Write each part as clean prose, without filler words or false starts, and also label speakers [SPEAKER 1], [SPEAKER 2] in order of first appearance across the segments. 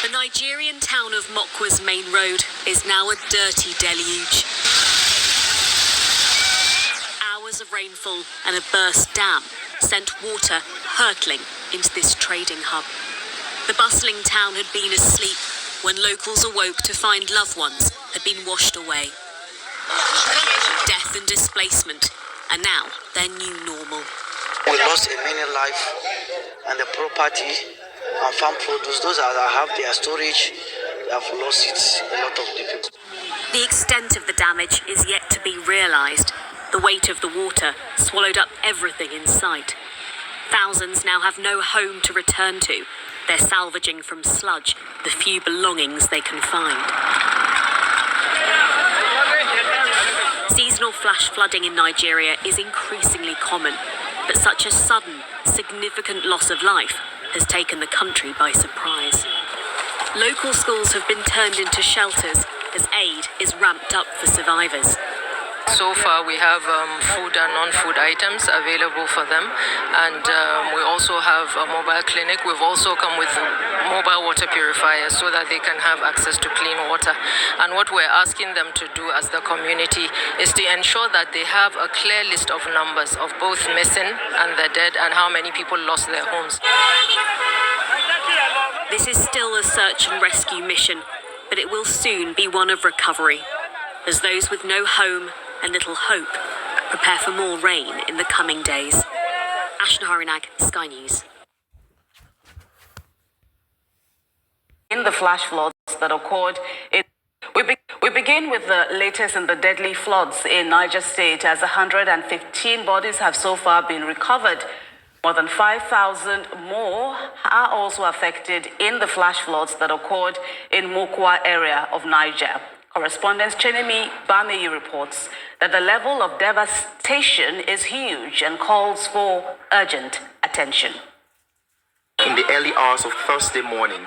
[SPEAKER 1] The Nigerian town of Mokwa's main road is now a dirty deluge. Hours of rainfall and a burst dam sent water hurtling into this trading hub. The bustling town had been asleep when locals awoke to find loved ones had been washed away. Death and displacement are now their new normal.
[SPEAKER 2] We lost a many life and the property and farm produce. Those that have their storage, they have lost it, a lot of the people.
[SPEAKER 1] The extent of the damage is yet to be realised. The weight of the water swallowed up everything in sight. Thousands now have no home to return to. They're salvaging from sludge the few belongings they can find. Seasonal flash flooding in Nigeria is increasingly common, but such a sudden, significant loss of life has taken the country by surprise. Local schools have been turned into shelters as aid is ramped up for survivors.
[SPEAKER 3] So far, we have food and non-food items available for them, and we also have a mobile clinic. We've also come with mobile water purifiers so that they can have access to clean water. And what we're asking them to do as the community is to ensure that they have a clear list of numbers of both missing and the dead and how many people lost their homes.
[SPEAKER 1] This is still a search and rescue mission, but it will soon be one of recovery, as those with no home and little hope prepare for more rain in the coming days. Ashna Harinag, Sky News.
[SPEAKER 4] In the flash floods that occurred we begin with the latest in the deadly floods in Niger State, as 115 bodies have so far been recovered. More than 5,000 more are also affected in the flash floods that occurred in Mokwa area of Niger. Correspondent Chenemi Bameyi reports that the level of devastation is huge and calls for urgent attention.
[SPEAKER 5] In the early hours of Thursday morning,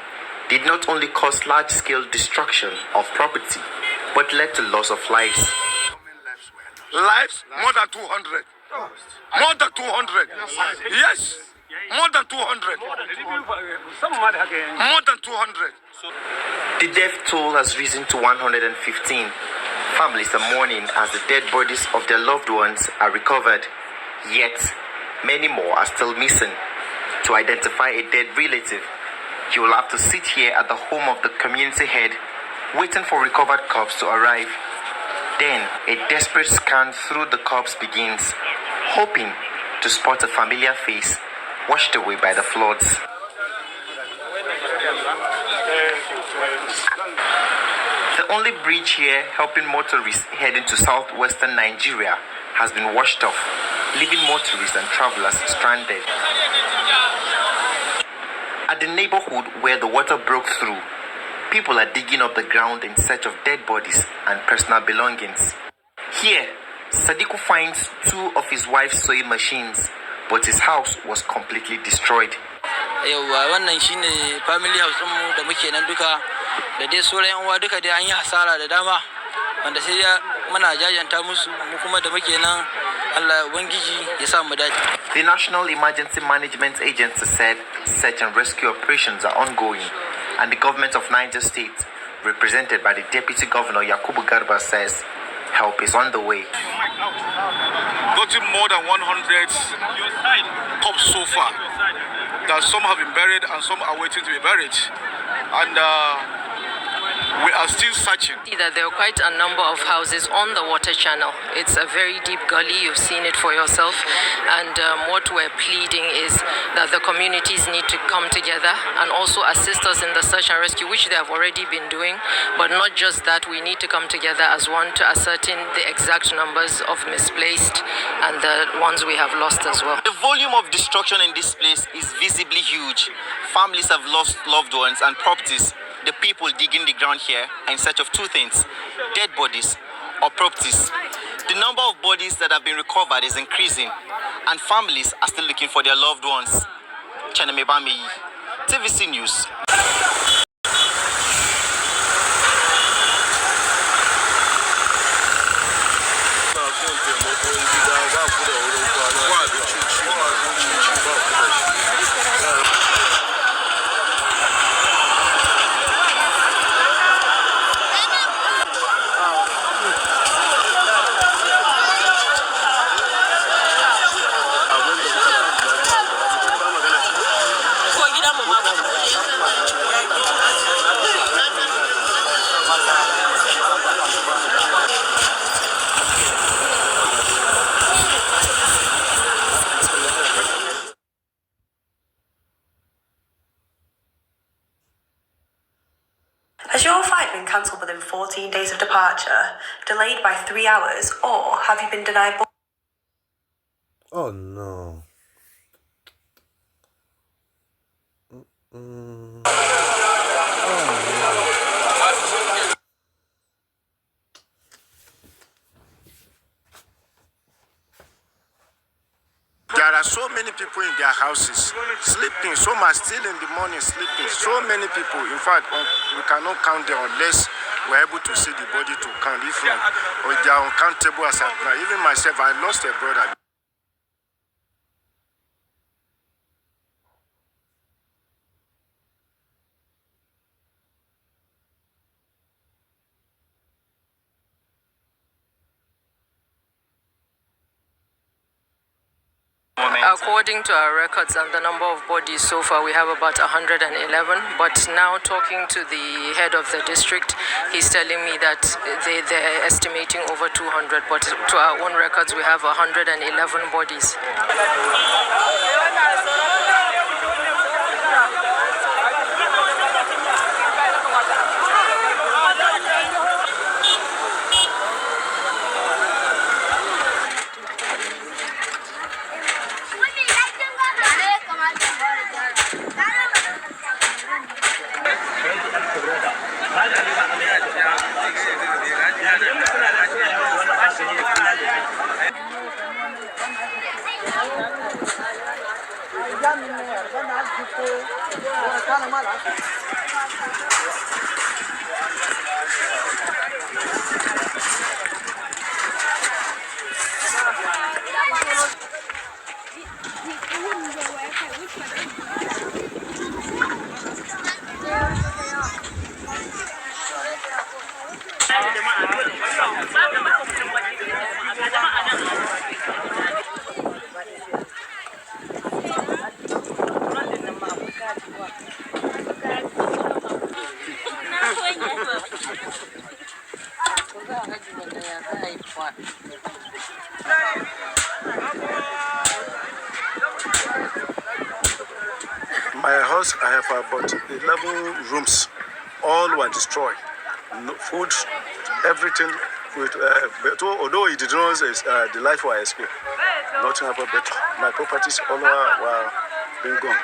[SPEAKER 5] did not only cause large-scale destruction of property, but led to loss of lives.
[SPEAKER 6] Lives? More than 200. More than 200. Yes. More than 200. More than 200.
[SPEAKER 5] The death toll has risen to 115. Families are mourning as the dead bodies of their loved ones are recovered. Yet, many more are still missing. To identify a dead relative, you will have to sit here at the home of the community head, waiting for recovered corpses to arrive. Then, a desperate scan through the corpse begins, hoping to spot a familiar face washed away by the floods. The only bridge here helping motorists heading to southwestern Nigeria has been washed off, leaving motorists and travelers stranded. At the neighborhood where the water broke through, people are digging up the ground in search of dead bodies and personal belongings. Here, Sadiku finds two of his wife's sewing machines, but his house was completely destroyed.
[SPEAKER 2] Wannan shine family house mu da muke nan duka da dai sauran yan uwa duka dai an yi hasara da dama wanda sai muna jajanta musu mu kuma da muke nan Allah ubangiji ya sa mu dace.
[SPEAKER 5] The National Emergency Management Agency said search and rescue operations are ongoing, and the government of Niger State, represented by the Deputy Governor Yakubu Garba, says help is on the way.
[SPEAKER 6] Gotten more than 100 corpses so far. That some have been buried and some are waiting to be buried. And we are still searching.
[SPEAKER 3] That there are quite a number of houses on the water channel. It's a very deep gully. You've seen it for yourself. And what we're pleading is that the communities need to come together and also assist us in the search and rescue, which they have already been doing. But not just that, we need to come together as one to ascertain the exact numbers of misplaced and the ones we have lost as well.
[SPEAKER 5] The volume of destruction in this place is visibly huge. Families have lost loved ones and properties. The people digging the ground here are in search of two things: dead bodies or properties. The number of bodies that have been recovered is increasing, and families are still looking for their loved ones. Chenemi Bameyi, TVC News.
[SPEAKER 7] Has your flight been cancelled within 14 days of departure, delayed by 3 hours, or have you been denied?
[SPEAKER 8] Oh no.
[SPEAKER 9] There are so many people in their houses sleeping. Some are still in the morning sleeping. So many people. In fact, we cannot count them unless we're able to see the body to count. If not, or they are uncountable as at now. Even myself, I lost a brother.
[SPEAKER 3] According to our records and the number of bodies so far, we have about 111. But now talking to the head of the district, he's telling me that they're estimating over 200. But to our own records, we have 111 bodies.
[SPEAKER 9] My house, I have about 11 rooms. All were destroyed. No food, everything. Although it did not say the life was escaped, nothing happened. But my properties all were being gone.